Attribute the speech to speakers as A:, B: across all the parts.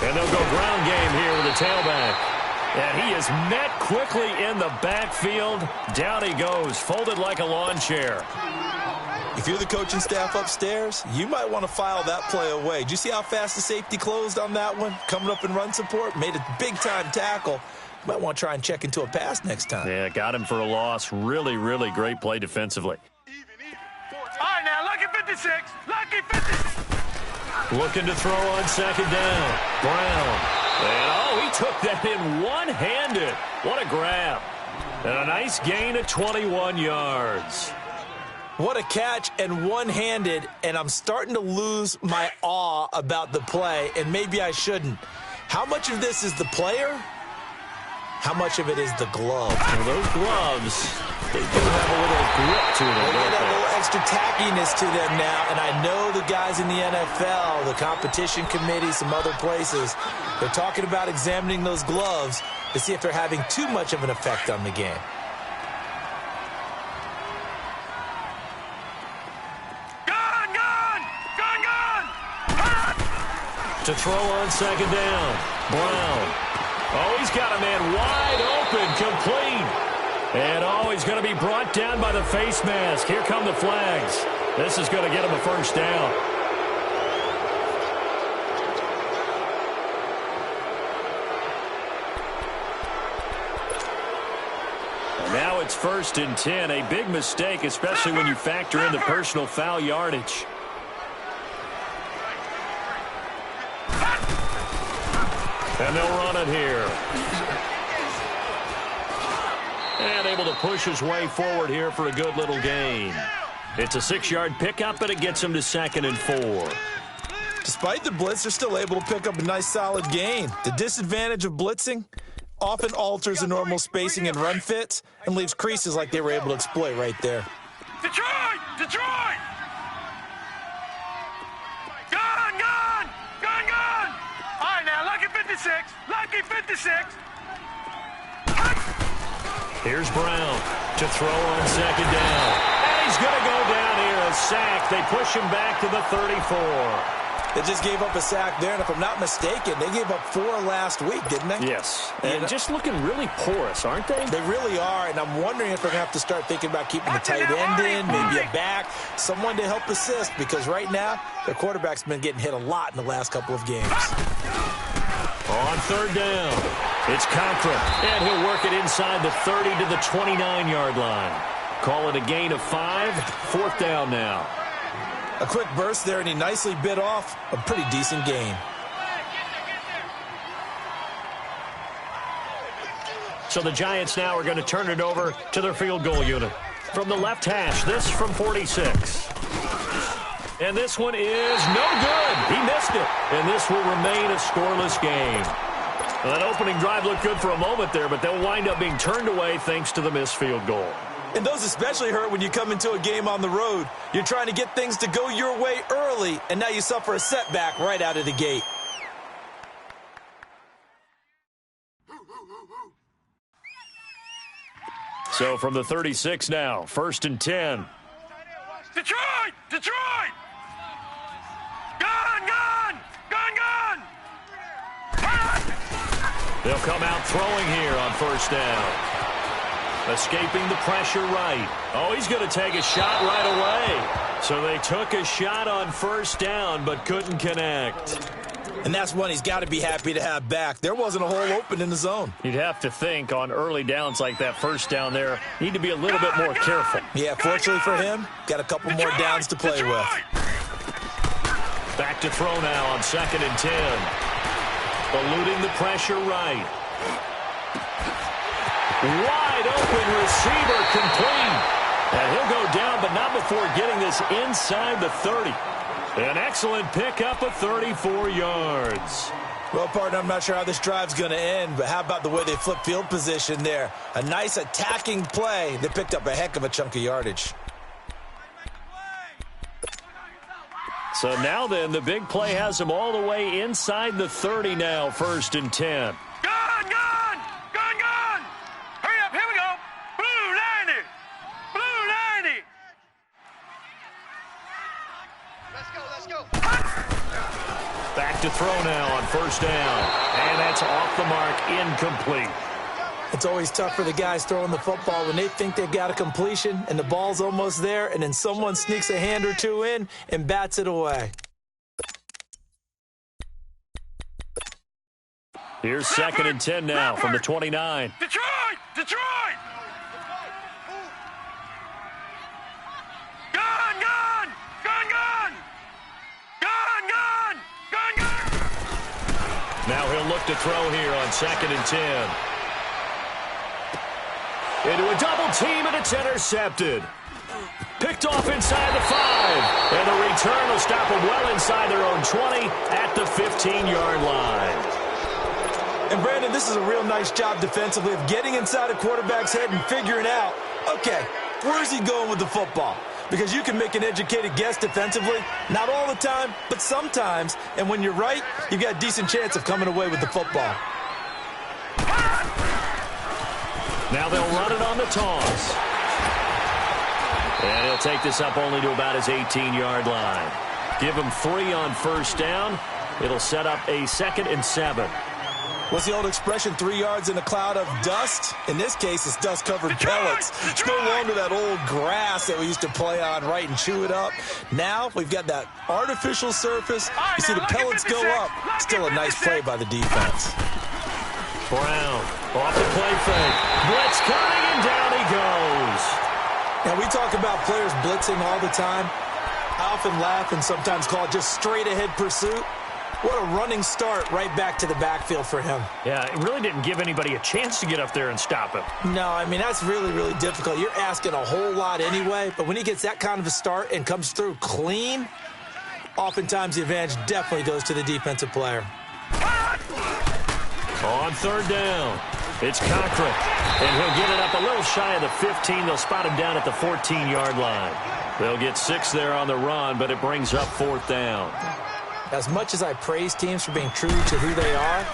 A: And they'll go ground game here with a tailback. And he is met quickly in the backfield. Down he goes, folded like a lawn chair.
B: If you're the coaching staff upstairs, you might want to file that play away. Did you see how fast the safety closed on that one? Coming up in run support, made a big-time tackle. You might want to try and check into a pass next time.
A: Yeah, got him for a loss. Really, really great play defensively.
C: All right, now, lucky 56. Lucky 56.
A: Looking to throw on second down. Brown. And, he took that in one-handed. What a grab. And a nice gain of 21 yards.
B: What a catch and one-handed, and I'm starting to lose my awe about the play, and maybe I shouldn't. How much of this is the player? How much of it is the glove?
A: Well, those gloves, they do have a little grip to them.
B: They get a little extra tackiness to them now, and I know the guys in the NFL, the competition committee, some other places, they're talking about examining those gloves to see if they're having too much of an effect on the game.
A: To throw on second down. Brown. He's got a man wide open, complete. And, he's going to be brought down by the face mask. Here come the flags. This is going to get him a first down. And now it's 1st and 10. A big mistake, especially when you factor in the personal foul yardage. And they'll run it here. And able to push his way forward here for a good little gain. It's a 6-yard pickup, but it gets him to 2nd and 4.
B: Despite the blitz, they're still able to pick up a nice, solid gain. The disadvantage of blitzing often alters the normal spacing and run fits and leaves creases like they were able to exploit right there.
C: Detroit! Detroit! Gun! All right, now, lucky 56. Lucky 56.
A: Here's Brown to throw on second down. And he's going to go down here, a sack. They push him back to the 34.
B: They just gave up a sack there, and if I'm not mistaken, they gave up 4 last week, didn't they?
A: Yes, and just looking really porous, aren't they?
B: They really are, and I'm wondering if they're going to have to start thinking about keeping the tight end in, maybe a back, someone to help assist, because right now, their quarterback's been getting hit a lot in the last couple of games.
A: On 3rd down, it's Conkrum, and he'll work it inside the 30 to the 29-yard line. Call it a gain of 5, 4th down now.
B: A quick burst there, and he nicely bit off a pretty decent gain.
A: So the Giants now are going to turn it over to their field goal unit. From the left hash, this from 46. And this one is no good. He missed it. And this will remain a scoreless game. Well, that opening drive looked good for a moment there, but they'll wind up being turned away thanks to the missed field goal.
B: And those especially hurt when you come into a game on the road. You're trying to get things to go your way early, and now you suffer a setback right out of the gate.
A: So from the 36 now, 1st and 10.
C: Detroit! Detroit! Gun!
A: They'll come out throwing here on 1st down. Escaping the pressure right. He's going to take a shot right away. So they took a shot on 1st down, but couldn't connect.
B: And that's one he's got to be happy to have back. There wasn't a hole open in the zone.
A: You'd have to think on early downs like that 1st down there, need to be a little bit more careful.
B: Yeah, fortunately for him, got a couple more downs to play with.
A: Back to throw now on 2nd and 10. Eluding the pressure right. Wide open receiver complete. And he'll go down, but not before getting this inside the 30. An excellent pickup of 34 yards.
B: Well, partner, I'm not sure how this drive's going to end, but how about the way they flip field position there? A nice attacking play. They picked up a heck of a chunk of yardage.
A: So now then, the big play has them all the way inside the 30 now, 1st and 10.
C: Hurry up, here we go. Blue 90. Blue 90.
D: Let's go.
A: Back to throw now on first down. And that's off the mark, incomplete.
B: It's always tough for the guys throwing the football when they think they've got a completion and the ball's almost there, and then someone sneaks a hand or two in and bats it away.
A: Here's 2nd and 10 now from the 29.
C: Detroit! Detroit! Gun! Gun! Gun! Gun! Gun! Gun! Gun! Gun!
A: Now he'll look to throw here on 2nd and 10. Into a double team, and it's intercepted. Picked off inside the 5. And the return will stop them well inside their own 20 at the 15-yard line.
B: And, Brandon, this is a real nice job defensively of getting inside a quarterback's head and figuring out, okay, where's he going with the football? Because you can make an educated guess defensively, not all the time, but sometimes. And when you're right, you've got a decent chance of coming away with the football.
A: Now they'll run it on the toss. And he'll take this up only to about his 18-yard line. Give him 3 on first down. It'll set up a 2nd and 7.
B: What's the old expression, 3 yards in a cloud of dust? In this case, it's dust-covered pellets. It's no longer that old grass that we used to play on, right, and chew it up. Now we've got that artificial surface. You see the pellets go up. Still a nice play by the defense.
A: Brown off the play fake. Blitz coming, and down he goes.
B: Now, we talk about players blitzing all the time. I often laugh and sometimes call it just straight-ahead pursuit. What a running start right back to the backfield for him.
A: Yeah, it really didn't give anybody a chance to get up there and stop him.
B: No, I mean, that's really, really difficult. You're asking a whole lot anyway, but when he gets that kind of a start and comes through clean, oftentimes the advantage definitely goes to the defensive player.
A: On 3rd down, it's Cochran, and he'll get it up a little shy of the 15. They'll spot him down at the 14-yard line. They'll get 6 there on the run, but it brings up 4th down.
B: As much as I praise teams for being true to who they are,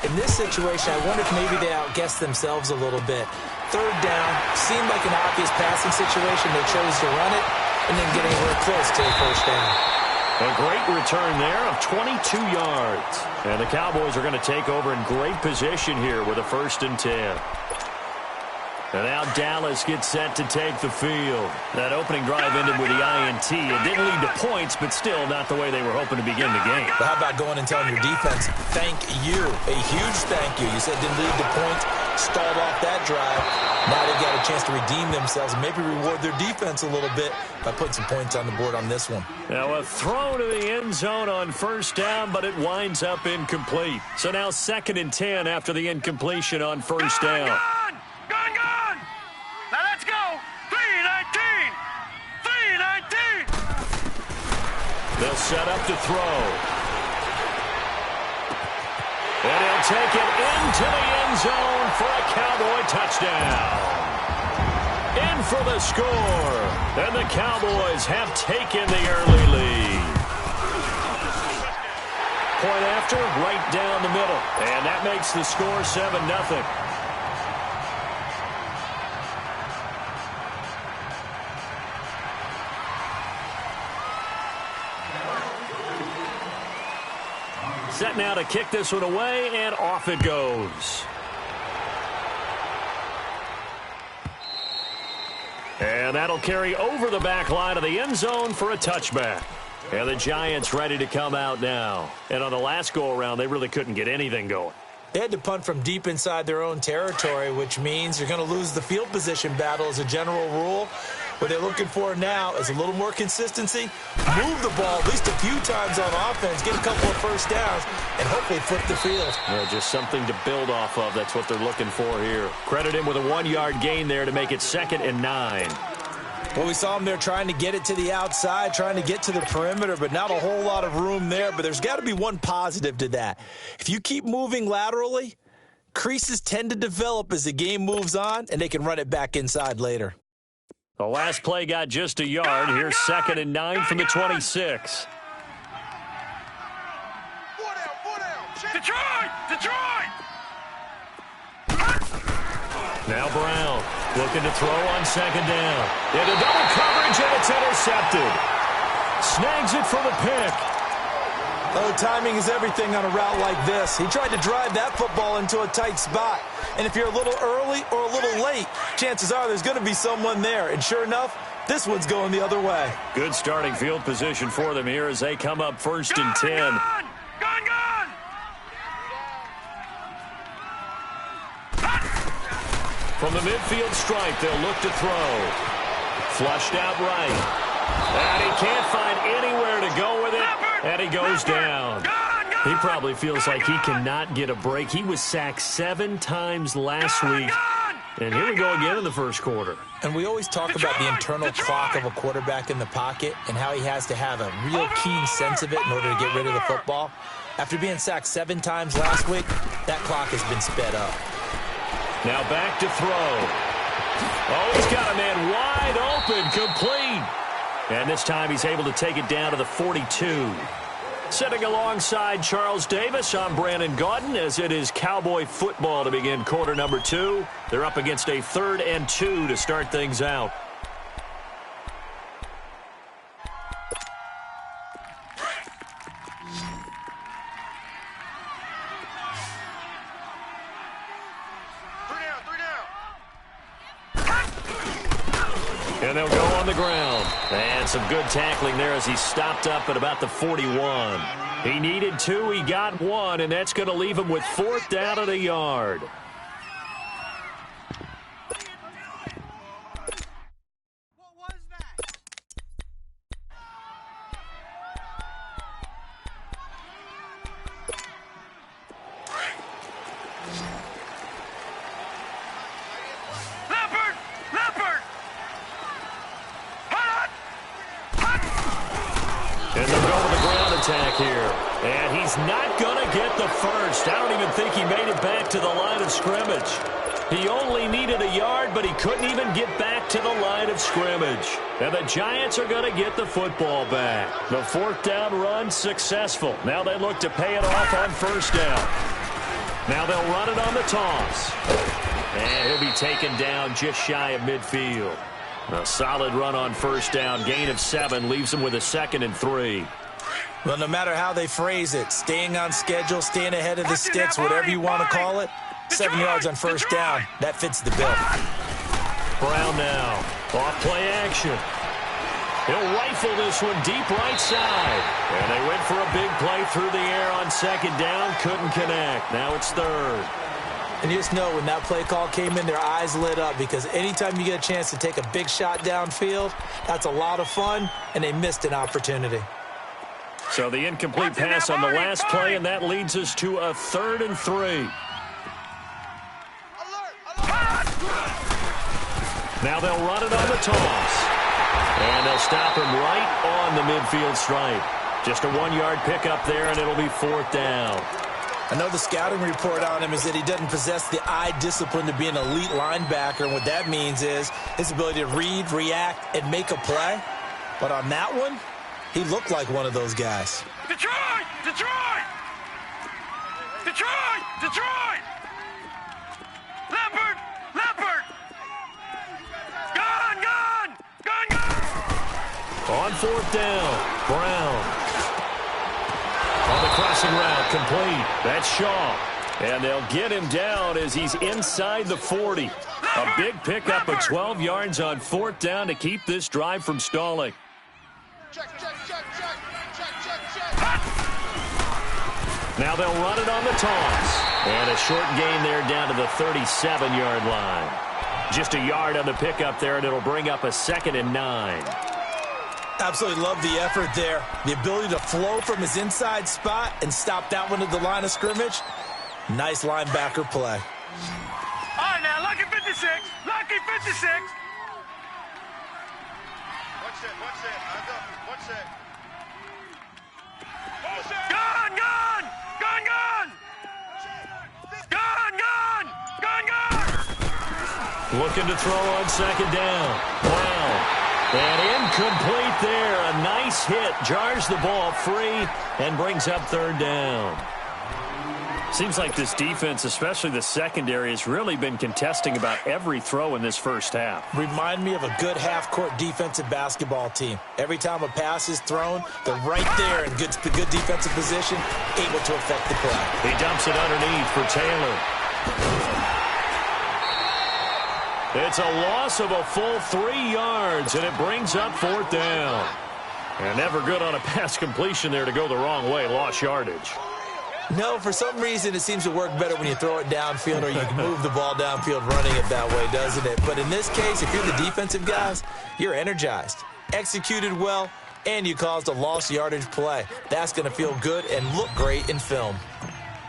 B: in this situation, I wonder if maybe they outguessed themselves a little bit. 3rd down seemed like an obvious passing situation. They chose to run it and then getting real close to the 1st down.
A: A great return there of 22 yards. And the Cowboys are going to take over in great position here with a 1st and 10. And now Dallas gets set to take the field. That opening drive ended with the INT. It didn't lead to points, but still not the way they were hoping to begin the game.
B: But how about going and telling your defense, thank you, a huge thank you. You said it didn't lead to points, stalled off that drive. Now they've got a chance to redeem themselves and maybe reward their defense a little bit by putting some points on the board on this one.
A: Now a throw to the end zone on 1st down, but it winds up incomplete. So now 2nd and 10 after the incompletion on 1st down.
C: Gun! Gun! Now let's go! 3-19! 3-19!
A: They'll set up to throw. And he'll take it into the end zone for a Cowboy touchdown. In for the score. And the Cowboys have taken the early lead. Point after, right down the middle. And that makes the score 7-0. Set now to kick this one away, and off it goes. And that'll carry over the back line of the end zone for a touchback. And the Giants ready to come out now. And on the last go-around, they really couldn't get anything going.
B: They had to punt from deep inside their own territory, which means you're going to lose the field position battle as a general rule. What they're looking for now is a little more consistency, move the ball at least a few times on offense, get a couple of 1st downs, and hopefully flip the field.
A: Yeah, just something to build off of. That's what they're looking for here. Credit him with a 1-yard gain there to make it 2nd and 9.
B: Well, we saw him there trying to get it to the outside, trying to get to the perimeter, but not a whole lot of room there. But there's got to be one positive to that. If you keep moving laterally, creases tend to develop as the game moves on, and they can run it back inside later.
A: The last play got just a yard. Here's 2nd and 9 from the 26.
C: Detroit! Detroit!
A: Now Brown looking to throw on 2nd down. Into double coverage, and it's intercepted. Snags it for the pick.
B: Oh, timing is everything on a route like this. He tried to drive that football into a tight spot. And if you're a little early or a little late, chances are there's going to be someone there. And sure enough, this one's going the other way.
A: Good starting field position for them here as they come up 1st and 10.
C: Gone!
A: From the midfield stripe, they'll look to throw. Flushed out right. And he can't find anywhere to go with it. And he goes down. He probably feels like he cannot get a break. He was sacked 7 times last week. And here we go again in the first quarter.
B: And we always talk about the internal clock of a quarterback in the pocket and how he has to have a real keen sense of it in order to get rid of the football. After being sacked 7 times last week, that clock has been sped up.
A: Now back to throw. Oh, he's got a man wide open, complete. And this time he's able to take it down to the 42. Sitting alongside Charles Davis, I'm Brandon Gaudin as it is Cowboy football to begin quarter number 2. They're up against a 3rd and 2 to start things out. And they'll go on the ground. And some good tackling there as he stopped up at about the 41. He needed 2, he got 1, and that's going to leave him with 4th down at a yard.
C: What was that? Leopard!
A: And they'll go with the ground attack here. And he's not going to get the first. I don't even think he made it back to the line of scrimmage. He only needed a yard, but he couldn't even get back to the line of scrimmage. And the Giants are going to get the football back. The 4th down run successful. Now they look to pay it off on 1st down. Now they'll run it on the toss. And he'll be taken down just shy of midfield. A solid run on 1st down. Gain of 7 leaves him with a 2nd and 3.
B: Well, no matter how they phrase it, staying on schedule, staying ahead of the sticks, whatever you want to call it, 7 yards on 1st down, that fits the bill.
A: Brown now. Off play action. He'll rifle this one deep right side. And they went for a big play through the air on 2nd down. Couldn't connect. Now it's 3rd.
B: And you just know when that play call came in, their eyes lit up because anytime you get a chance to take a big shot downfield, that's a lot of fun, and they missed an opportunity.
A: So the incomplete pass on the last play, and that leads us to a 3rd and 3. Now they'll run it on the toss. And they'll stop him right on the midfield stripe. Just a 1-yard pickup there, and it'll be 4th down.
B: I know the scouting report on him is that he doesn't possess the eye discipline to be an elite linebacker, and what that means is his ability to read, react, and make a play. But on that one, he looked like one of those guys.
C: Detroit! Leopard! Gone!
A: On 4th down, Brown. On the crossing route, complete. That's Shaw. And they'll get him down as he's inside the 40. A big pickup of 12 yards on 4th down to keep this drive from stalling.
C: Check.
A: Now they'll run it on the toss. And a short gain there down to the 37-yard line. Just a yard on the pickup there, and it'll bring up a 2nd and 9.
B: Absolutely love the effort there. The ability to flow from his inside spot and stop that one at the line of scrimmage. Nice linebacker play.
C: All right, now, lucky 56. What's that? Gone!
A: Looking to throw on 2nd down. Wow. And incomplete there. A nice hit. Jars the ball free and brings up 3rd down. Seems like this defense, especially the secondary, has really been contesting about every throw in this first half.
B: Remind me of a good half-court defensive basketball team. Every time a pass is thrown, they're right there in good defensive position, able to affect the play.
A: He dumps it underneath for Taylor. It's a loss of a full 3 yards, and it brings up 4th down. And never good on a pass completion there to go the wrong way. Lost yardage.
B: No, for some reason it seems to work better when you throw it downfield or you can move the ball downfield running it that way, doesn't it? But in this case, if you're the defensive guys, you're energized, executed well, and you caused a lost yardage play. That's going to feel good and look great in film.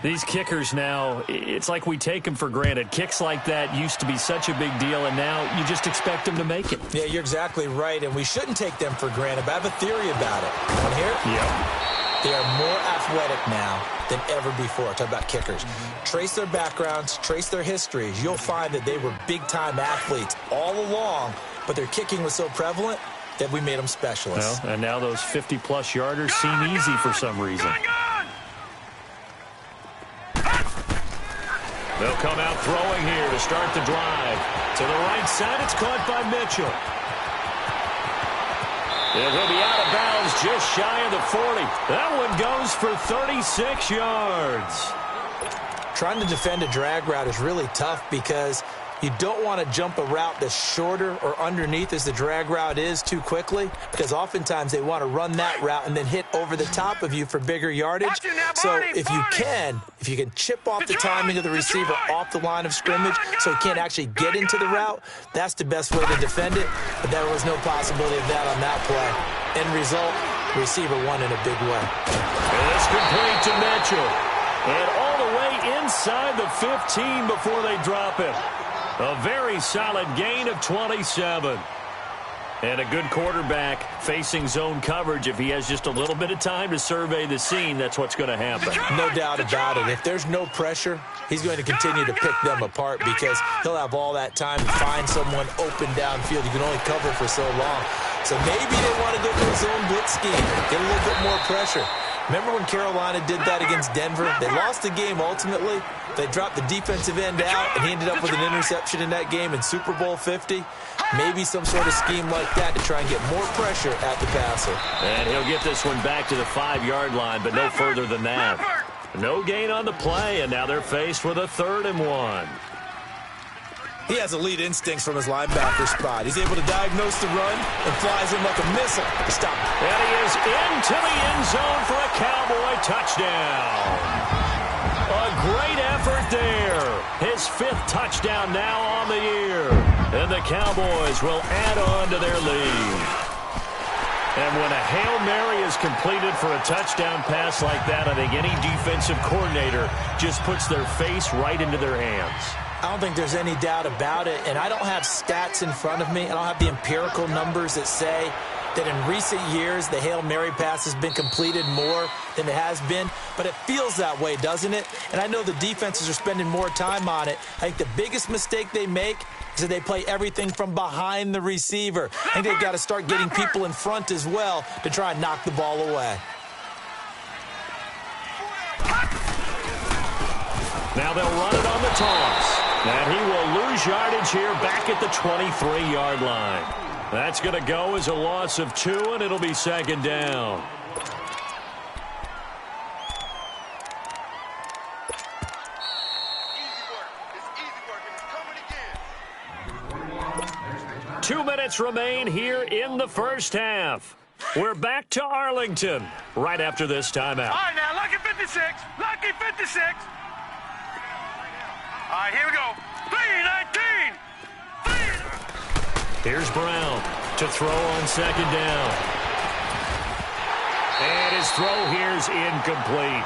A: These kickers now, it's like we take them for granted. Kicks like that used to be such a big deal, and now you just expect them to make it.
B: Yeah, you're exactly right, and we shouldn't take them for granted. But I have a theory about it. Want to hear it?
A: Yeah.
B: They are more athletic now than ever before. Talk about kickers. Trace their backgrounds, trace their histories. You'll find that they were big-time athletes all along, but their kicking was so prevalent that we made them specialists.
A: Well, and now those 50-plus yarders seem easy for some reason. They'll come out throwing here to start the drive. To the right side, it's caught by Mitchell. And he'll be out of bounds just shy of the 40. That one goes for 36 yards.
B: Trying to defend a drag route is really tough because you don't want to jump a route that's shorter or underneath as the drag route is too quickly, because oftentimes they want to run that route and then hit over the top of you for bigger yardage. So if you can chip off the timing of the receiver off the line of scrimmage so he can't actually get into the route, that's the best way to defend it. But there was no possibility of that on that play. End result, the receiver won in a big way.
A: And it's complete to Mitchell. And all the way inside the 15 before they drop it. A very solid gain of 27. And a good quarterback facing zone coverage. If he has just a little bit of time to survey the scene, that's what's going to happen.
B: No doubt about it. If there's no pressure, he's going to continue to pick them apart because he'll have all that time to find someone open downfield. You can only cover for so long. So maybe they want to go to a zone blitz scheme, get a little bit more pressure. Remember when Carolina did that against Denver? They lost the game ultimately. They dropped the defensive end out, and he ended up with an interception in that game in Super Bowl 50. Maybe some sort of scheme like that to try and get more pressure at the passer.
A: And he'll get this one back to the 5-yard line, but no further than that. No gain on the play, and now they're faced with a 3rd and 1.
B: He has elite instincts from his linebacker spot. He's able to diagnose the run and flies in like a missile to stop him.
A: And he is into the end zone for a Cowboy touchdown. A great effort there. His 5th touchdown now on the year. And the Cowboys will add on to their lead. And when a Hail Mary is completed for a touchdown pass like that, I think any defensive coordinator just puts their face right into their hands.
B: I don't think there's any doubt about it, and I don't have stats in front of me. I don't have the empirical numbers that say that in recent years the Hail Mary pass has been completed more than it has been, but it feels that way, doesn't it? And I know the defenses are spending more time on it. I think the biggest mistake they make is that they play everything from behind the receiver. I think they've got to start getting people in front as well to try and knock the ball away.
A: Now they'll run it on the toss. And he will lose yardage here back at the 23-yard line. That's going to go as a loss of 2, and it'll be 2nd down.
C: Easy
A: 2 minutes remain here in the first half. We're back to Arlington right after this timeout.
C: All right, now, lucky 56. Lucky 56. All right, here we go. 3-19.
A: Here's Brown to throw on 2nd down. And his throw here's incomplete.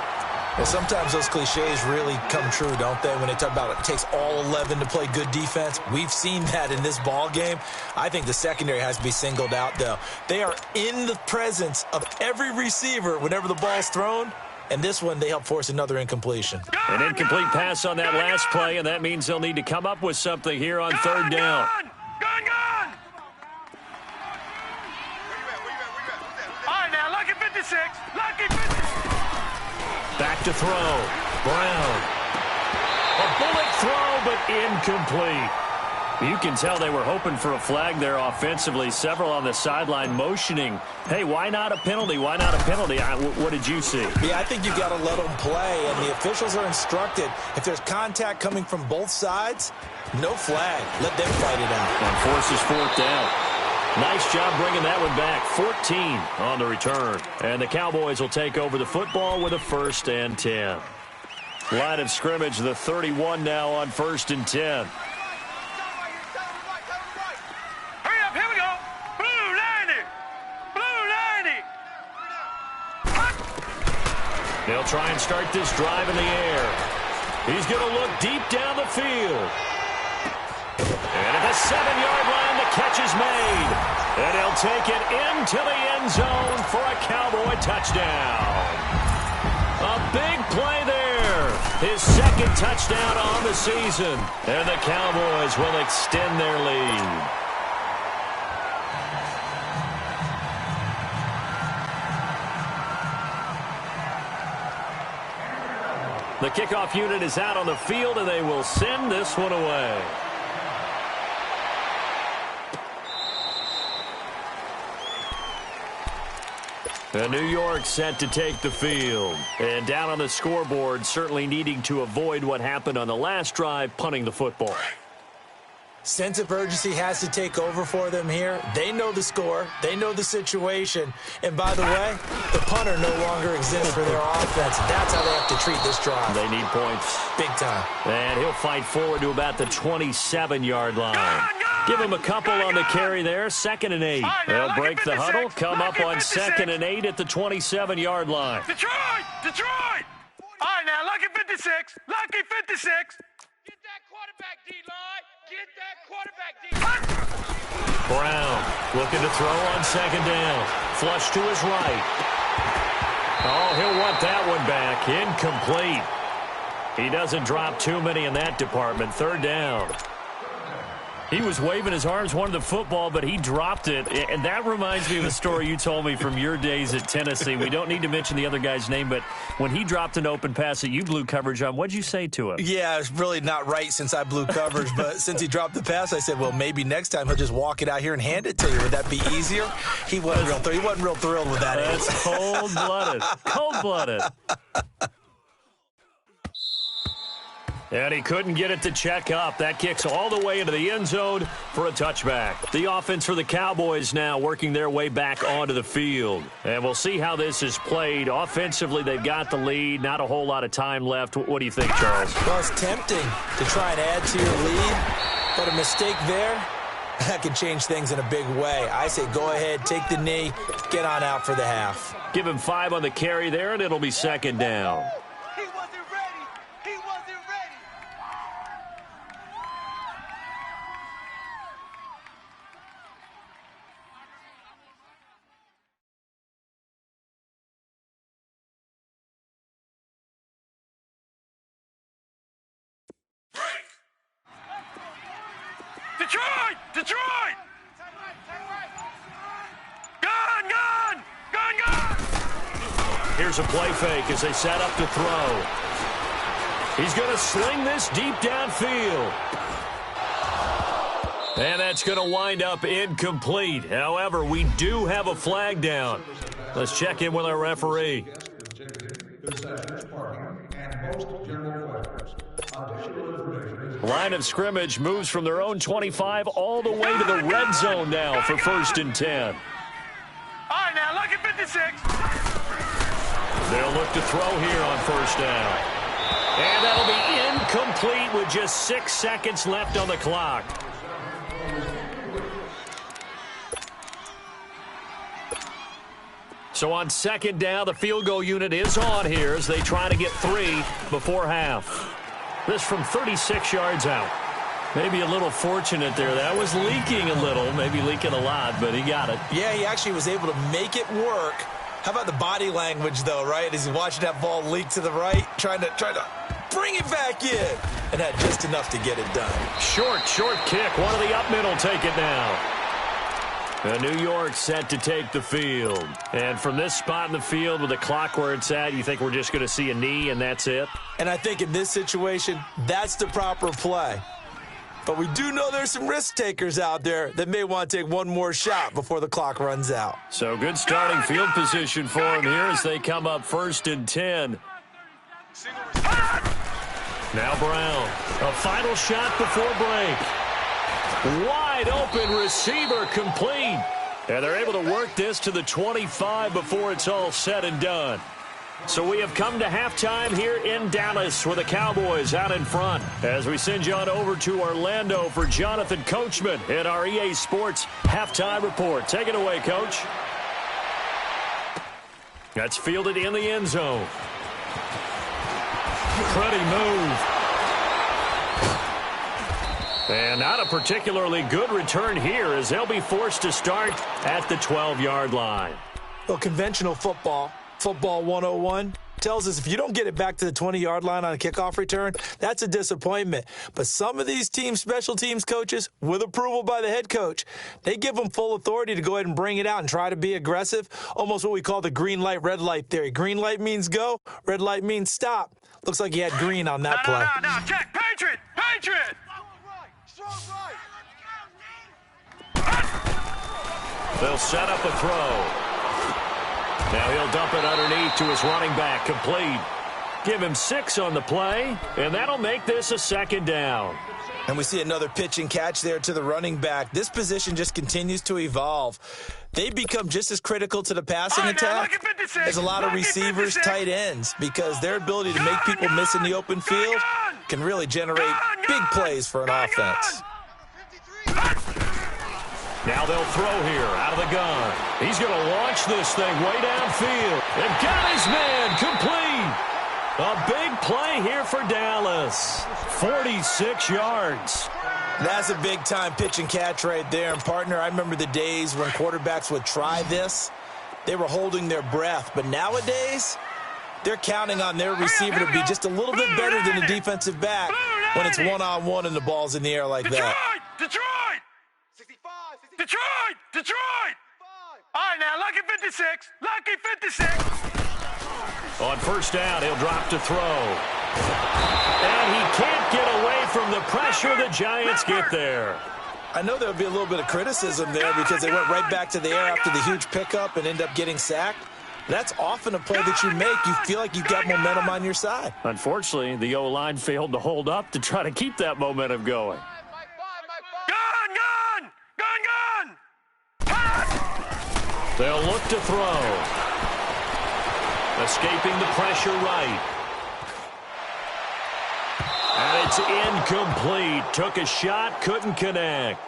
B: Well, sometimes those cliches really come true, don't they? When they talk about it takes all 11 to play good defense. We've seen that in this ball game. I think the secondary has to be singled out, though. They are in the presence of every receiver whenever the ball's thrown. And this one, they help force another incompletion.
A: An incomplete pass on that last play, and that means they'll need to come up with something here on 3rd down.
C: Gone. All right, now, lucky 56. Lucky 56.
A: Back to throw. Brown. A bullet throw, but incomplete. You can tell they were hoping for a flag there offensively. Several on the sideline motioning, hey, why not a penalty? Why not a penalty? What did you see?
B: Yeah, I think you got to let them play, and the officials are instructed, if there's contact coming from both sides, no flag. Let them fight it out.
A: And forces fourth down. Nice job bringing that one back. 14 on the return. And the Cowboys will take over the football with a 1st and 10. Line of scrimmage, the 31 now on 1st and 10. They'll try and start this drive in the air. He's going to look deep down the field. And at the 7-yard line, the catch is made. And he'll take it into the end zone for a Cowboy touchdown. A big play there. His 2nd touchdown on the season. And the Cowboys will extend their lead. The kickoff unit is out on the field, and they will send this one away. And New York set to take the field. And down on the scoreboard, certainly needing to avoid what happened on the last drive, punting the football.
B: Sense of urgency has to take over for them here. They know the score. They know the situation. And by the way, the punter no longer exists for their offense. That's how they have to treat this drive.
A: They need points.
B: Big time.
A: And he'll fight forward to about the 27-yard line. Give him a couple on the carry there. 2nd and 8. They'll break the huddle, come up on 2nd and 8 at the 27-yard line.
C: Detroit! Detroit! All right, now, lucky 56. Lucky 56. Get that quarterback, D-line. Get that quarterback, D-line.
A: Brown looking to throw on 2nd down. Flush to his right. Oh, he'll want that one back. Incomplete. He doesn't drop too many in that department. 3rd down. He was waving his arms, wanted the football, but he dropped it. And that reminds me of a story you told me from your days at Tennessee. We don't need to mention the other guy's name, but when he dropped an open pass that you blew coverage on, what'd you say to him?
B: Yeah, it's really not right since I blew coverage, but since he dropped the pass, I said, well, maybe next time he'll just walk it out here and hand it to you. Would that be easier? He wasn't real thrilled with that.
A: That's cold-blooded. Cold-blooded. And he couldn't get it to check up. That kicks all the way into the end zone for a touchback. The offense for the Cowboys now working their way back onto the field. And we'll see how this is played. Offensively, they've got the lead. Not a whole lot of time left. What do you think, Charles?
B: Well, it's tempting to try and add to your lead, but a mistake there, that can change things in a big way. I say go ahead, take the knee, get on out for the half.
A: Give him 5 on the carry there, and it'll be 2nd down.
C: Detroit! Detroit! Gun! Gun! Gun! Gun!
A: Here's a play fake as they set up to throw. He's going to sling this deep downfield. And that's going to wind up incomplete. However, we do have a flag down. Let's check in with our referee. Line of scrimmage moves from their own 25 all the way to the red zone now for 1st and 10.
C: All right, now, lucky 56.
A: They'll look to throw here on 1st down. And that'll be incomplete with just 6 seconds left on the clock. So on 2nd down, the field goal unit is on here as they try to get 3 before half. This from 36 yards out. Maybe a little fortunate there. That was leaking a little, maybe leaking a lot, but he got it.
B: Yeah, he actually was able to make it work. How about the body language, though, right? As he watched that ball leak to the right, trying to bring it back in. And had just enough to get it done.
A: Short kick. One of the up middle take it now. New York set to take the field. And from this spot in the field with the clock where it's at, you think we're just going to see a knee and that's it?
B: And I think in this situation, that's the proper play. But we do know there's some risk takers out there that may want to take one more shot before the clock runs out.
A: So good starting field position for them here as they come up 1st and 10. Now Brown, a final shot before break. Wide open receiver complete. And they're able to work this to the 25 before it's all said and done. So we have come to halftime here in Dallas with the Cowboys out in front as we send you on over to Orlando for Jonathan Coachman in our EA Sports Halftime Report. Take it away, Coach. That's fielded in the end zone. Pretty move. And not a particularly good return here as they'll be forced to start at the 12-yard line.
B: Well, conventional football 101, tells us if you don't get it back to the 20-yard line on a kickoff return, that's a disappointment. But some of these team special teams coaches, with approval by the head coach, they give them full authority to go ahead and bring it out and try to be aggressive, almost what we call the green light, red light theory. Green light means go, red light means stop. Looks like he had green on that play.
C: No, check, Patriot!
A: They'll set up a throw. Now he'll dump it underneath to his running back, complete. Give him 6 on the play, and that'll make this a 2nd down.
B: And we see another pitch and catch there to the running back. This position just continues to evolve. They become just as critical to the passing attack as a lot of receivers, tight ends, because their ability to make people miss in the open field can really generate big plays for an offense.
A: Now they'll throw here out of the gun. He's going to launch this thing way downfield. And got his man complete. A big play here for Dallas. 46 yards.
B: That's a big-time pitch and catch right there. And, partner, I remember the days when quarterbacks would try this. They were holding their breath. But nowadays, they're counting on their receiver to be just a little bit better than the defensive back when it's one-on-one and the ball's in the air like that.
C: Detroit! All right, now, lucky 56.
A: On 1st down, he'll drop to throw. And he can't get away from the pressure. The Giants get there.
B: I know there would be a little bit of criticism there because they went right back to the air after the huge pickup and end up getting sacked. That's often a play that you make. You feel like you've got momentum on your side.
A: Unfortunately, the O-line failed to hold up to try to keep that momentum going. They'll look to throw. Escaping the pressure right. And it's incomplete. Took a shot, couldn't connect.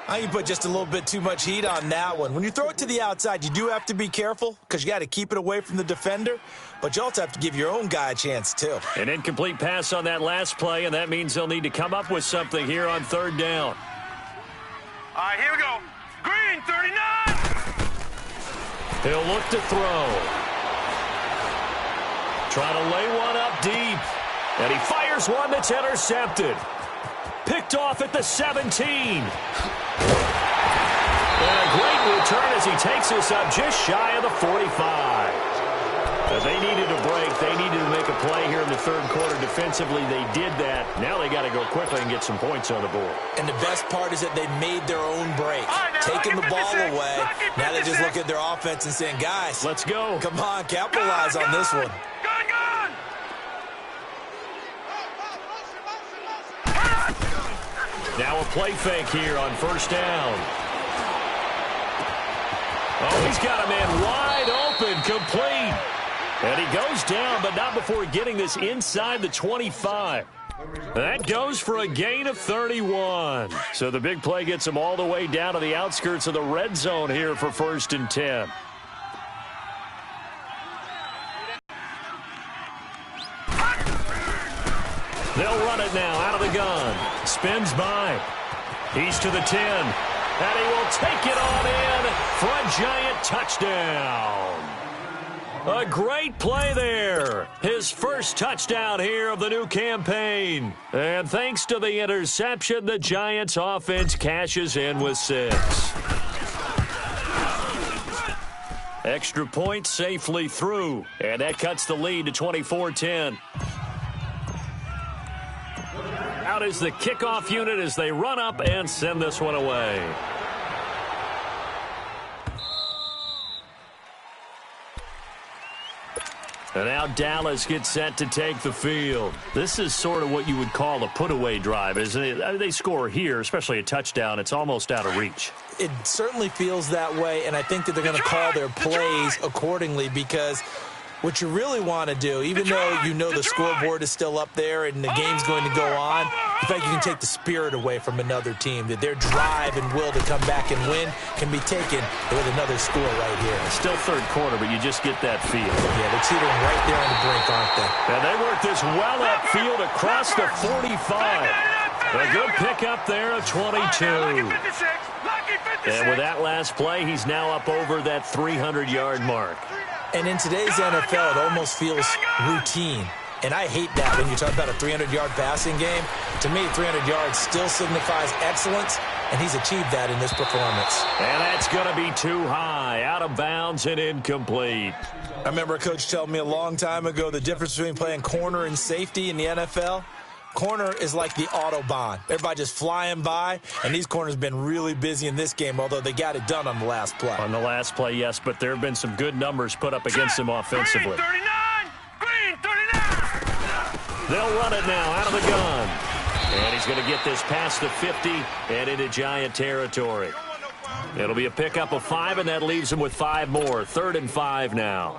B: I think you put just a little bit too much heat on that one. When you throw it to the outside, you do have to be careful because you got to keep it away from the defender, but you also have to give your own guy a chance too.
A: An incomplete pass on that last play, and that means they'll need to come up with something here on 3rd down.
C: All right, here we go. Green, 39.
A: He'll look to throw. Trying to lay one up deep. And he fires one that's intercepted. Picked off at the 17. And a great return as he takes us up just shy of the 45. They needed a break. They needed to make a play here in the 3rd quarter defensively. They did that. Now they got to go quickly and get some points on the board.
B: And the best part is that they made their own break. Taking the ball away. Now they just look at their offense and saying, guys,
A: let's go.
B: Come on, capitalize on this one.
A: Now a play fake here on 1st down. Oh, he's got a man wide open, complete. And he goes down, but not before getting this inside the 25. That goes for a gain of 31. So the big play gets him all the way down to the outskirts of the red zone here for 1st and 10. They'll run it now out of the gun. Spins by. He's to the 10. And he will take it on in for a Giant touchdown. A great play there. His first touchdown here of the new campaign. And thanks to the interception, the Giants offense cashes in with 6. Extra point safely through, and that cuts the lead to 24-10. Out is the kickoff unit as they run up and send this one away. And now Dallas gets set to take the field. This is sort of what you would call a put-away drive, isn't it? They score here, especially a touchdown. It's almost out of reach.
B: It certainly feels that way, and I think that they're going to call their plays accordingly, because what you really want to do, even though you know the scoreboard is still up there and the game's going to go on, in fact, you can take the spirit away from another team, that their drive and will to come back and win can be taken with another score right here.
A: Still third quarter, but you just get that feel.
B: Yeah, they're teetering right there on the brink, aren't they?
A: And they work this well upfield across the 45. A good pickup there of 22. And with that last play, he's now up over that 300-yard mark.
B: And in today's NFL, it almost feels routine. And I hate that when you talk about a 300-yard passing game. To me, 300 yards still signifies excellence, and he's achieved that in this performance.
A: And that's going to be too high, out of bounds and incomplete.
B: I remember a coach telling me a long time ago the difference between playing corner and safety in the NFL. Corner is like the Autobahn. Everybody just flying by, and these corners have been really busy in this game, although they got it done on the last play.
A: On the last play, yes, but there have been some good numbers put up against them offensively.
C: Green 39!
A: They'll run it now out of the gun. And he's going to get this past the 50 and into Giant territory. It'll be a pickup of 5, and that leaves him with 5 more. 3rd and 5 now.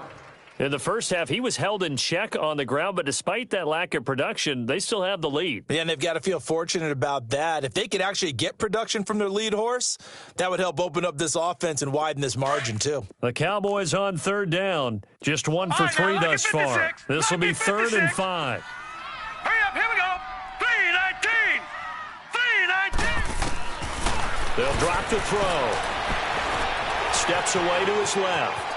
A: In the first half, he was held in check on the ground, but despite that lack of production, they still have the lead.
B: Yeah, and they've got to feel fortunate about that. If they could actually get production from their lead horse, that would help open up this offense and widen this margin, too.
A: The Cowboys on 3rd down. Just 1 for 3 thus far. This will be 3rd and 5.
C: Hurry up, here we go. 3-19. 3-19.
A: They'll drop the throw. Steps away to his left.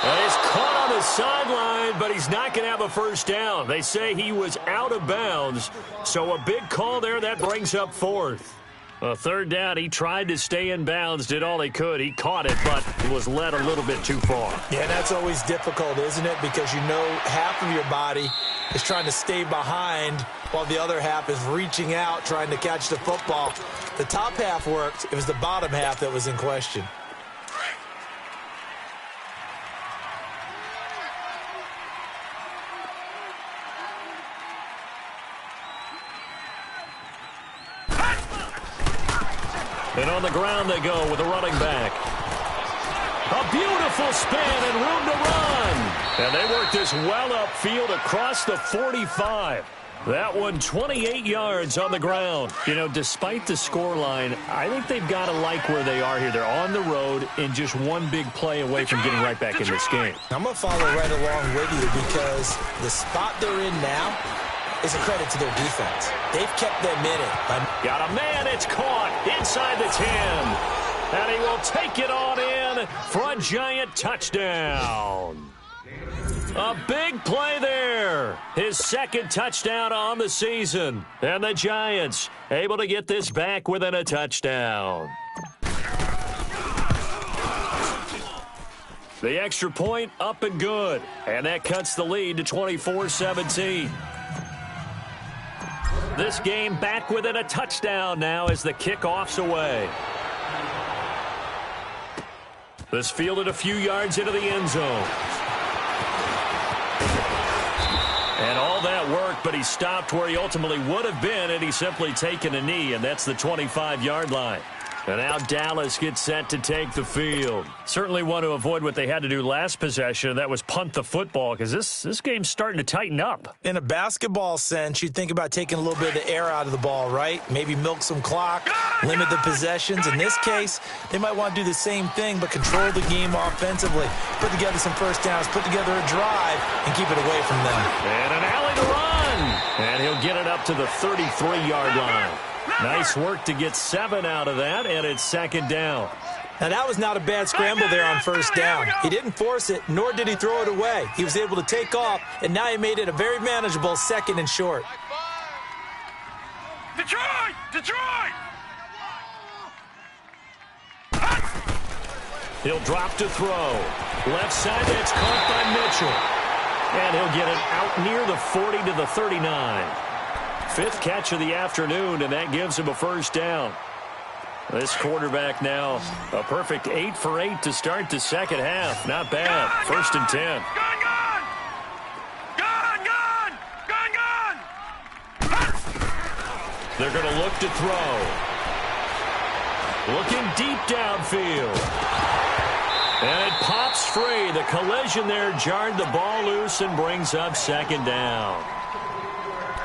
A: And he's caught on the sideline, but he's not going to have a first down. They say he was out of bounds, so a big call there. That brings up 4th. A 3rd down, he tried to stay in bounds, did all he could. He caught it, but it was led a little bit too far.
B: Yeah, that's always difficult, isn't it? Because you know half of your body is trying to stay behind while the other half is reaching out, trying to catch the football. The top half worked. It was the bottom half that was in question.
A: And on the ground they go with a running back. A beautiful spin and room to run. And they work this well upfield across the 45. That one 28 yards on the ground. You know, despite the scoreline, I think they've got to like where they are here. They're on the road and just one big play away from getting right back in this game.
B: I'm going to follow right along with you because the spot they're in now is a credit to their defense. They've kept them in it.
A: Got a man, it's caught inside the 10. And he will take it on in for a Giant touchdown. A big play there. His 2nd touchdown on the season. And the Giants able to get this back within a touchdown. The extra point up and good. And that cuts the lead to 24-17. This game back within a touchdown now as the kickoff's away. This fielded a few yards into the end zone. And all that worked, but he stopped where he ultimately would have been had he simply taken a knee, and that's the 25-yard line. And now Dallas gets set to take the field. Certainly want to avoid what they had to do last possession, and that was punt the football, because this game's starting to tighten up.
B: In a basketball sense, you'd think about taking a little bit of the air out of the ball, right? Maybe milk some clock, limit the possessions. In this case, they might want to do the same thing, but control the game offensively. Put together some first downs, put together a drive, and keep it away from them.
A: And an alley to run. And he'll get it up to the 33-yard line. Nice work to get 7 out of that, and it's 2nd down.
B: Now, that was not a bad scramble there on first down. He didn't force it, nor did he throw it away. He was able to take off, and now he made it a very manageable 2nd and short.
C: Detroit! Detroit!
A: He'll drop to throw. Left side, that's caught by Mitchell. And he'll get it out near the 40 to the 39. Fifth catch of the afternoon, and that gives him a first down. This quarterback now, a perfect 8 for 8 to start the second half. Not bad. First and 10. They're going to look to throw. Looking deep downfield. And it pops free. The collision there jarred the ball loose and brings up second down.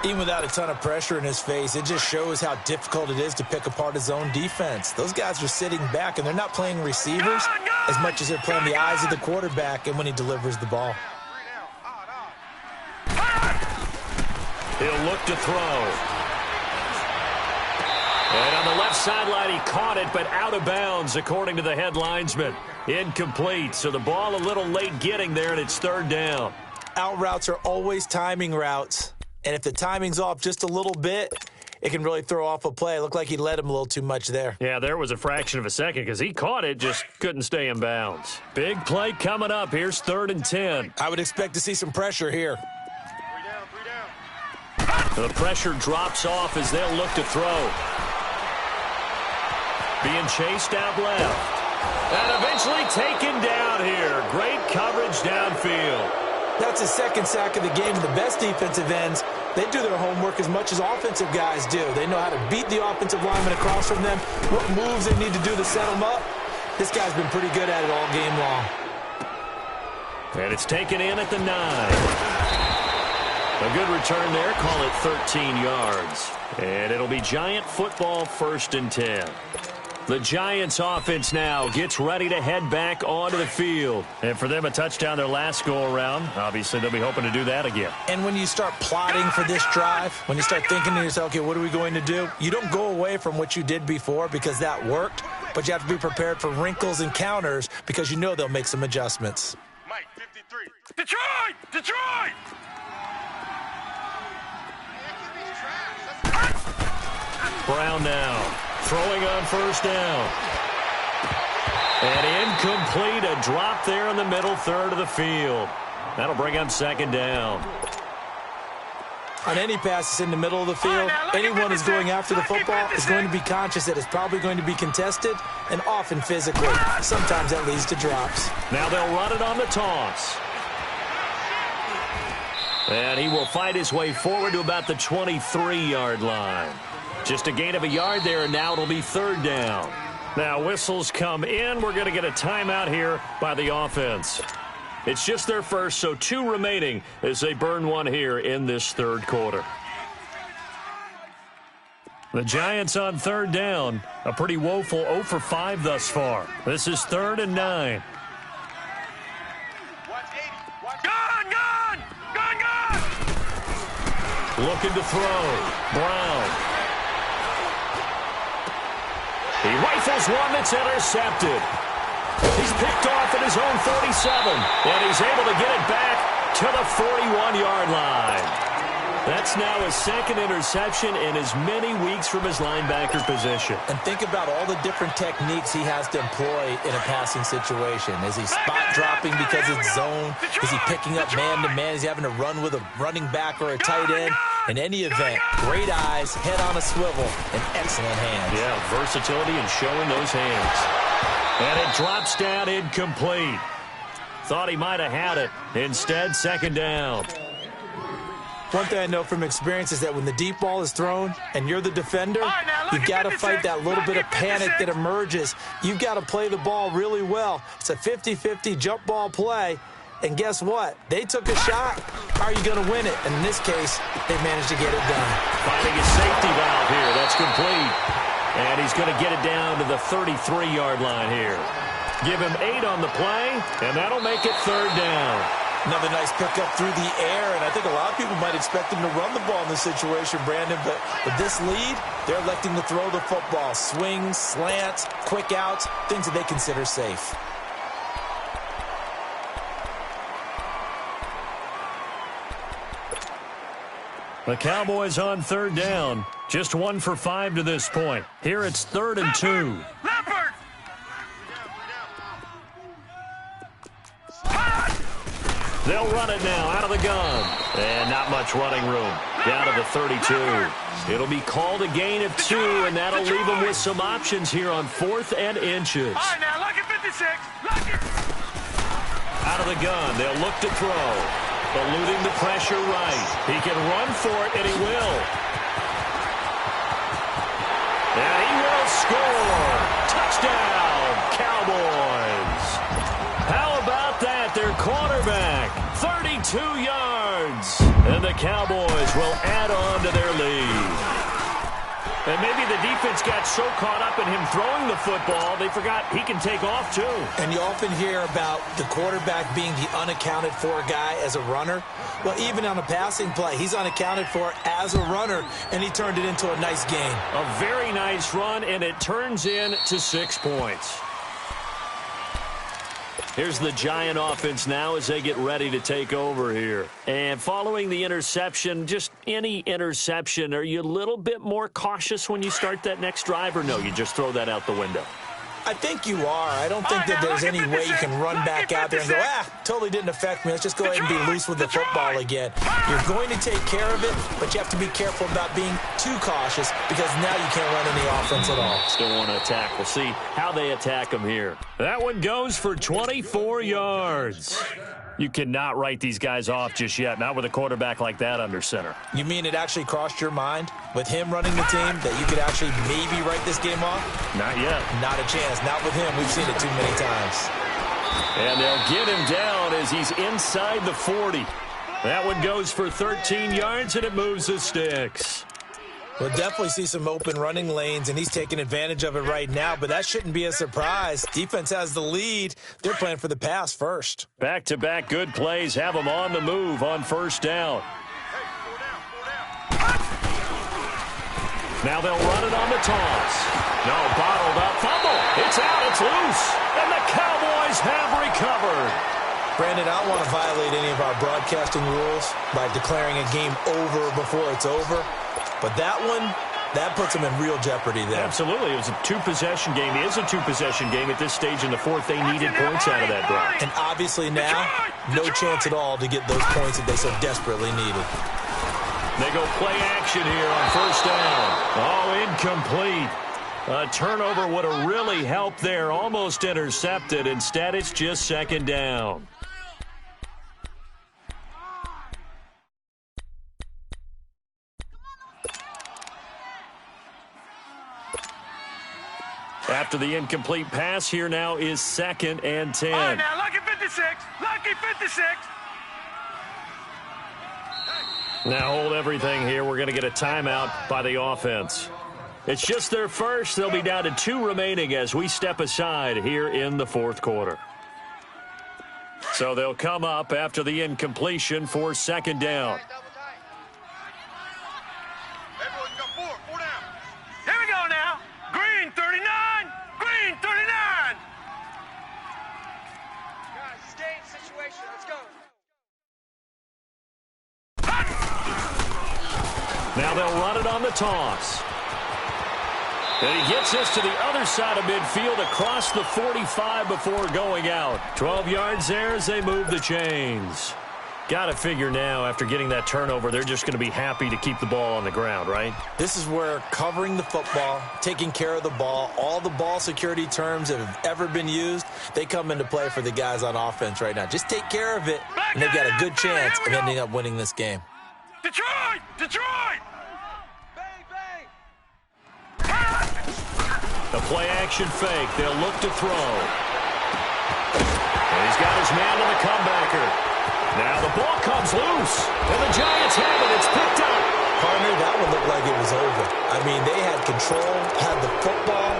B: Even without a ton of pressure in his face, it just shows how difficult it is to pick apart his own defense. Those guys are sitting back, and they're not playing receivers as much as they're playing the eyes of the quarterback and when he delivers the ball.
A: He'll look to throw. And on the left sideline, he caught it, but out of bounds, according to the head linesman. Incomplete, so the ball a little late getting there, and it's third down.
B: Out routes are always timing routes. And if the timing's off just a little bit, it can really throw off a play. It looked like he led him a little too much there.
A: Yeah, there was a fraction of a second because he caught it, just couldn't stay in bounds. Big play coming up. Here's third and 10.
B: I would expect to see some pressure here.
A: The pressure drops off as they'll look to throw. Being chased out left. And eventually taken down here. Great coverage downfield.
B: That's his second sack of the game. The best defensive ends, they do their homework as much as offensive guys do. They know how to beat the offensive lineman across from them, what moves they need to do to set them up. This guy's been pretty good at it all game long.
A: And it's taken in at the 9. A good return there. Call it 13 yards. And it'll be Giant football, first and 10. The Giants offense now gets ready to head back onto the field. And for them, a touchdown their last go-around. Obviously, they'll be hoping to do that again.
B: And when you start plotting for this drive, when you start thinking to yourself, okay, what are we going to do? You don't go away from what you did before because that worked, but you have to be prepared for wrinkles and counters because you know they'll make some adjustments.
C: Mike, 53. Detroit! Detroit!
A: Brown now. Throwing on first down. And incomplete. A drop there in the middle third of the field. That'll bring up second down.
B: On any passes in the middle of the field, anyone who's going after the football is going to be conscious that it's probably going to be contested and often physically. Sometimes that leads to drops.
A: Now they'll run it on the toss. And he will fight his way forward to about the 23-yard line. Just a gain of a yard there, and now it'll be third down. Now whistles come in. We're going to get a timeout here by the offense. It's just their first, so 2 remaining as they burn one here in this third quarter. The Giants on third down. A pretty woeful 0 for 5 thus far. This is third and 9.
C: Gun!
A: Looking to throw. Brown. He rifles one that's intercepted. He's picked off at his own 47, and he's able to get it back to the 41-yard line. That's now his second interception in as many weeks from his linebacker position.
B: And think about all the different techniques he has to employ in a passing situation. Is he spot dropping because it's zone? Is he picking up man-to-man? Is he having to run with a running back or a tight end? In any event, great eyes, head on a swivel, and excellent hands.
A: Yeah, versatility and showing those hands. And it drops down incomplete. Thought he might have had it. Instead, second down.
B: One thing I know from experience is that when the deep ball is thrown and you're the defender, you've got to fight that little bit of panic that emerges. You've got to play the ball really well. It's a 50-50 jump ball play. And guess what? They took a shot. How are you going to win it? And in this case, they managed to get it done.
A: Finding a safety valve here. That's complete. And he's going to get it down to the 33-yard line here. Give him 8 on the play, and that'll make it third down.
B: Another nice pickup through the air, and I think a lot of people might expect him to run the ball in this situation, Brandon, but with this lead, they're electing to throw the football. Swings, slants, quick outs, things that they consider safe.
A: The Cowboys on third down. Just 1 for 5 to this point. Here it's third and 2.
C: Leopard!
A: They'll run it now out of the gun. And not much running room. Down to the 32. It'll be called a gain of 2, and that'll leave them with some options here on 4th and inches.
C: All right, now, lucky 56. Lucky.
A: Out of the gun, they'll look to throw. Eluding the pressure right. He can run for it, and he will. And he will score. Touchdown, Cowboys. How about that? Their quarterback, 32 yards. And the Cowboys will add on to their lead. And maybe the defense got so caught up in him throwing the football, they forgot he can take off too.
B: And you often hear about the quarterback being the unaccounted for guy as a runner. Well, even on a passing play, he's unaccounted for as a runner, and he turned it into a nice game.
A: A very nice run, and it turns into 6 points. Here's the Giant offense now as they get ready to take over here. And following the interception, just any interception, are you a little bit more cautious when you start that next drive, or no, you just throw that out the window?
B: I think you are. I don't think that there's any way you can run back out there and go, totally didn't affect me. Let's just go ahead and be loose with the football again. You're going to take care of it, but you have to be careful about being too cautious because now you can't run any offense at all.
A: Still want to attack. We'll see how they attack them here. That one goes for 24 yards. You cannot write these guys off just yet, not with a quarterback like that under center.
B: You mean it actually crossed your mind with him running the team that you could actually maybe write this game off?
A: Not yet.
B: Not a chance. Not with him. We've seen it too many times.
A: And they'll get him down as he's inside the 40. That one goes for 13 yards, and it moves the sticks.
B: We'll definitely see some open running lanes, and he's taking advantage of it right now, but that shouldn't be a surprise. Defense has the lead. They're playing for the pass first.
A: Back-to-back good plays have them on the move on first down. Now they'll run it on the toss. No, bottled up. Fumble. It's out. It's loose. And the Cowboys have recovered.
B: Brandon, I don't want to violate any of our broadcasting rules by declaring a game over before it's over. But that one, that puts them in real jeopardy there.
A: Absolutely. It was a two-possession game. It is a two-possession game at this stage in the fourth. They needed points out of that drive.
B: And obviously now, no chance at all to get those points that they so desperately needed.
A: They go play action here on first down. Oh, incomplete. A turnover would have really helped there. Almost intercepted. Instead, it's just second down. After the incomplete pass, here now is 2nd and 10.
C: All right, now, lucky 56. Lucky 56.
A: Now hold everything here. We're going to get a timeout by the offense. It's just their first. They'll be down to 2 remaining as we step aside here in the fourth quarter. So they'll come up after the incompletion for second down.
C: Everyone's got 4 down. Here we go now. Green 39. Green 39.
D: Guys, stay in situation. Let's go.
A: Now they'll run it on the toss. And he gets this to the other side of midfield across the 45 before going out. 12 yards there as they move the chains. Got to figure now, after getting that turnover, they're just going to be happy to keep the ball on the ground, right?
B: This is where covering the football, taking care of the ball, all the ball security terms that have ever been used, they come into play for the guys on offense right now. Just take care of it, and they've got a good chance of ending up winning this game.
C: Detroit! Detroit!
D: Bang, bang!
A: A play-action fake. They'll look to throw. And he's got his man to the comebacker. Now the ball comes loose. And the Giants have it. It's picked up.
B: Partner, that one looked like it was over. I mean, they had control, had the football,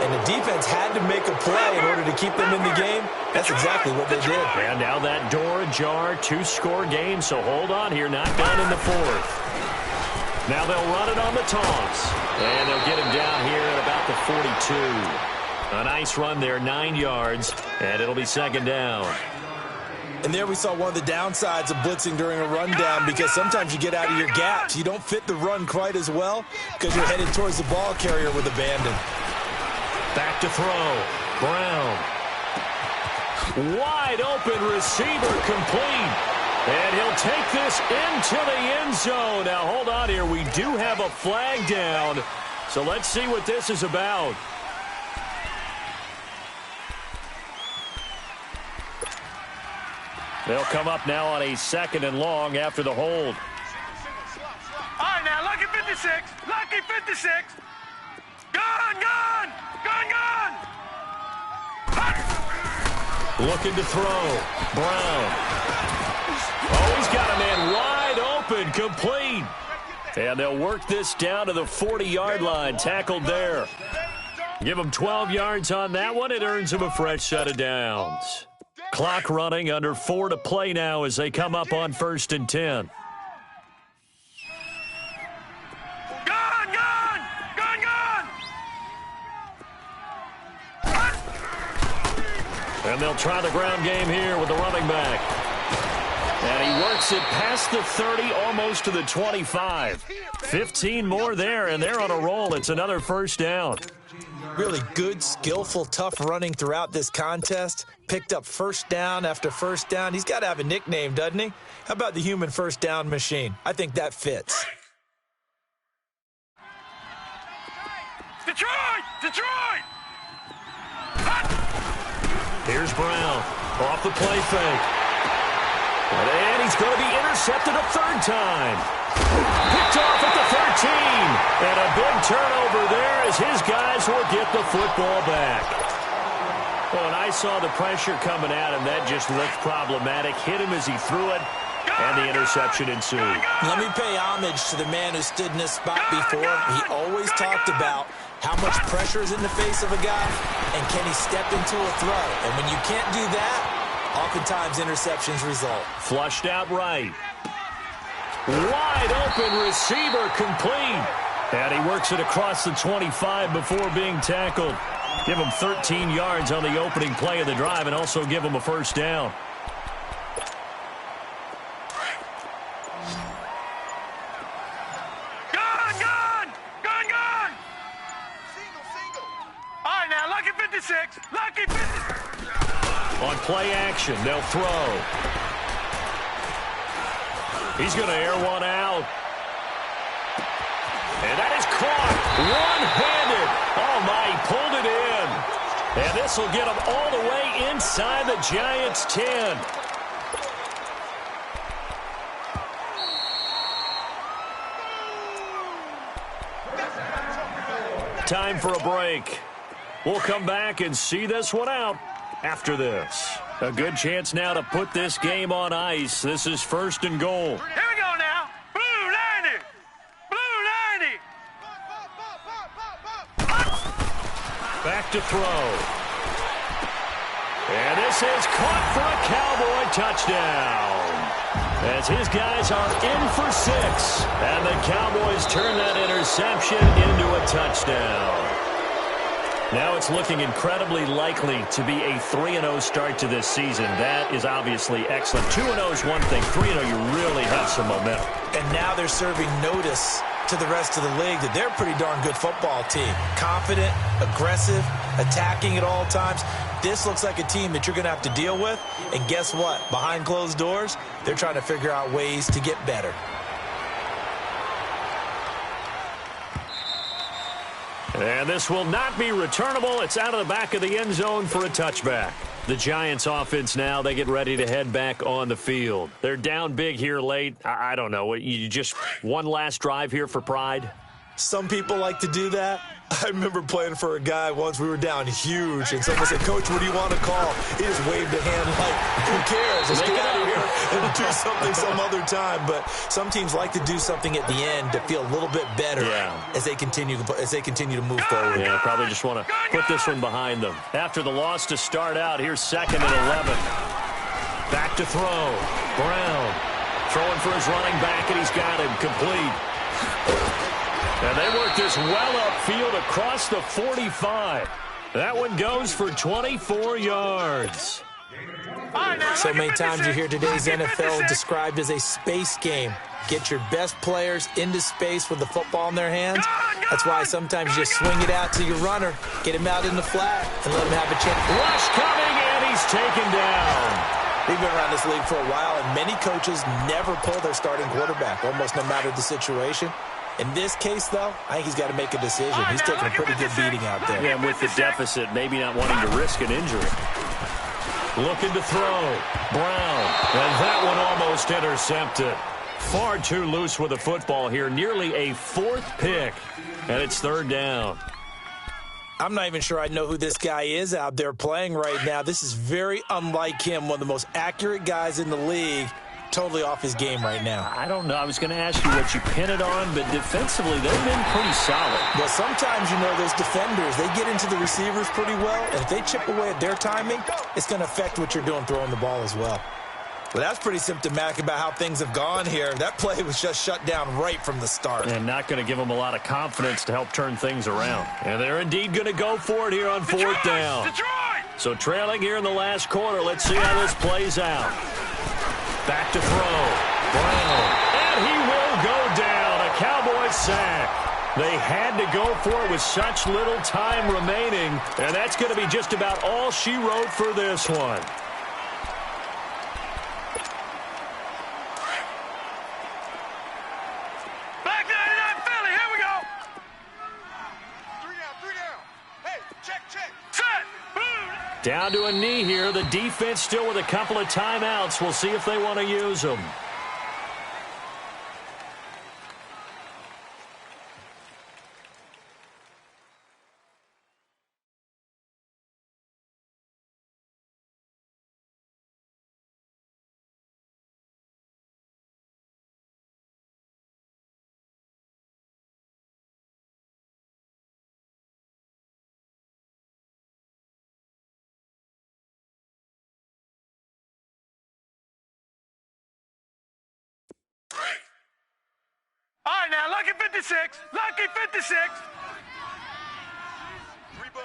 B: and the defense had to make a play in order to keep them in the game. That's exactly what they did.
A: And now that door ajar, 2-score game. So hold on here. Not done in the fourth. Now they'll run it on the toss. And they'll get him down here at about the 42. A nice run there, 9 yards. And it'll be second down.
B: And there we saw one of the downsides of blitzing during a rundown, because sometimes you get out of your gaps. You don't fit the run quite as well because you're headed towards the ball carrier with abandon.
A: Back to throw. Brown. Wide open receiver complete. And he'll take this into the end zone. Now, hold on here. We do have a flag down. So let's see what this is about. They'll come up now on a 2nd and long after the hold.
C: All right, now, lucky 56. Lucky 56. Gun, gun, gun, gun.
A: Looking to throw. Brown. Oh, he's got a man wide open, complete. And they'll work this down to the 40-yard line, tackled there. Give him 12 yards on that one. It earns him a fresh set of downs. Clock running, under 4 to play now as they come up on 1st and 10.
C: Gun, gun, gun, gun.
A: And they'll try the ground game here with the running back. And he works it past the 30, almost to the 25. 15 more there, and they're on a roll. It's another first down.
B: Really good, skillful, tough running throughout this contest. Picked up first down after first down. He's got to have a nickname, doesn't he? How about the human first down machine? I think that fits.
C: Detroit! Detroit!
A: Here's Brown. Off the play fake. And he's going to be intercepted a 3rd time. Picked off at the 13. And a big turnover there as his guys will get the football back. Well, and I saw the pressure coming at him. That just looked problematic. Hit him as he threw it, and the interception ensued.
B: Let me pay homage to the man who stood in this spot before. He always talked about how much pressure is in the face of a guy, and can he step into a throw. And when you can't do that, oftentimes interceptions result.
A: Flushed out right. Wide open receiver complete. And he works it across the 25 before being tackled. Give him 13 yards on the opening play of the drive and also give him a first down.
C: Gun, gun, gun, gun. All right, now, lucky 56. Lucky 56.
A: On play action, they'll throw. He's going to air one out. And that is caught. One-handed. Oh, my, he pulled it in. And this will get him all the way inside the Giants' 10. Time for a break. We'll come back and see this one out after this. A good chance now to put this game on ice. This is 1st and goal.
C: Here we go now. Blue 90. Blue 90.
A: Back to throw. And this is caught for a Cowboy touchdown. As his guys are in for 6. And the Cowboys turn that interception into a touchdown. Now it's looking incredibly likely to be a 3-0 start to this season. That is obviously excellent. 2-0 is one thing. 3-0, you really have some momentum.
B: And now they're serving notice to the rest of the league that they're a pretty darn good football team. Confident, aggressive, attacking at all times. This looks like a team that you're going to have to deal with. And guess what? Behind closed doors, they're trying to figure out ways to get better.
A: And this will not be returnable. It's out of the back of the end zone for a touchback. The Giants offense now, they get ready to head back on the field. They're down big here late. I don't know. You just one last drive here for pride?
B: Some people like to do that. I remember playing for a guy once. We were down huge, and someone said, "Coach, what do you want to call?" He just waved a hand like, "Who cares? Let's get out of here and do something some other time." But some teams like to do something at the end to feel a little bit better as they continue to move forward.
A: Yeah, probably just want to put this one behind them. After the loss to start out, here's 2nd and 11. Back to throw. Brown throwing for his running back, and he's got him complete. And they work this well upfield across the 45. That one goes for 24 yards.
B: So many times you hear today's NFL described as a space game. Get your best players into space with the football in their hands. That's why sometimes you just swing it out to your runner, get him out in the flat, and let him have a chance.
A: Rush coming, and he's taken down.
B: We've been around this league for a while, and many coaches never pull their starting quarterback, almost no matter the situation. In this case, though, I think he's got to make a decision. He's taking a pretty good beating out there.
A: Yeah, and with the deficit, maybe not wanting to risk an injury. Looking to throw. Brown. And that one almost intercepted. Far too loose with the football here. Nearly a fourth pick. And it's third down.
B: I'm not even sure I know who this guy is out there playing right now. This is very unlike him, one of the most accurate guys in the league. Totally off his game right now.
A: I don't know. I was going to ask you what you pin it on, but defensively, they've been pretty solid.
B: Well, sometimes, those defenders, they get into the receivers pretty well, and if they chip away at their timing, it's going to affect what you're doing throwing the ball as well. Well, that's pretty symptomatic about how things have gone here. That play was just shut down right from the start.
A: And not going to give them a lot of confidence to help turn things around. And they're indeed going to go for it here on fourth down. So trailing here in the last quarter, let's see how this plays out. Back to throw. Brown. And he will go down. A Cowboy sack. They had to go for it with such little time remaining. And that's going to be just about all she wrote for this one.
C: Back 99 Philly. Here we go. 3 down. Hey, check. Set. Boom.
A: Down to a knee here. The defense still with a couple of timeouts. We'll see if they want to use them.
C: All right, now, lucky 56. Lucky 56. Three buzz.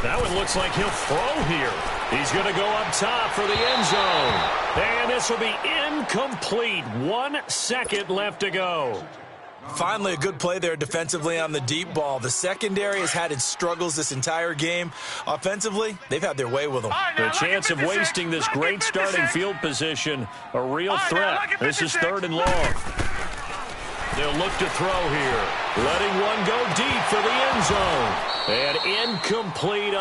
A: That one looks like he'll throw here. He's going to go up top for the end zone. And this will be incomplete. 1 second left to go.
B: Finally, a good play there defensively on the deep ball. The secondary has had its struggles this entire game. Offensively, they've had their way with them.
A: The chance of wasting this great starting field position, a real threat. This is third and long. They'll look to throw here. Letting one go deep for the end zone. And incomplete.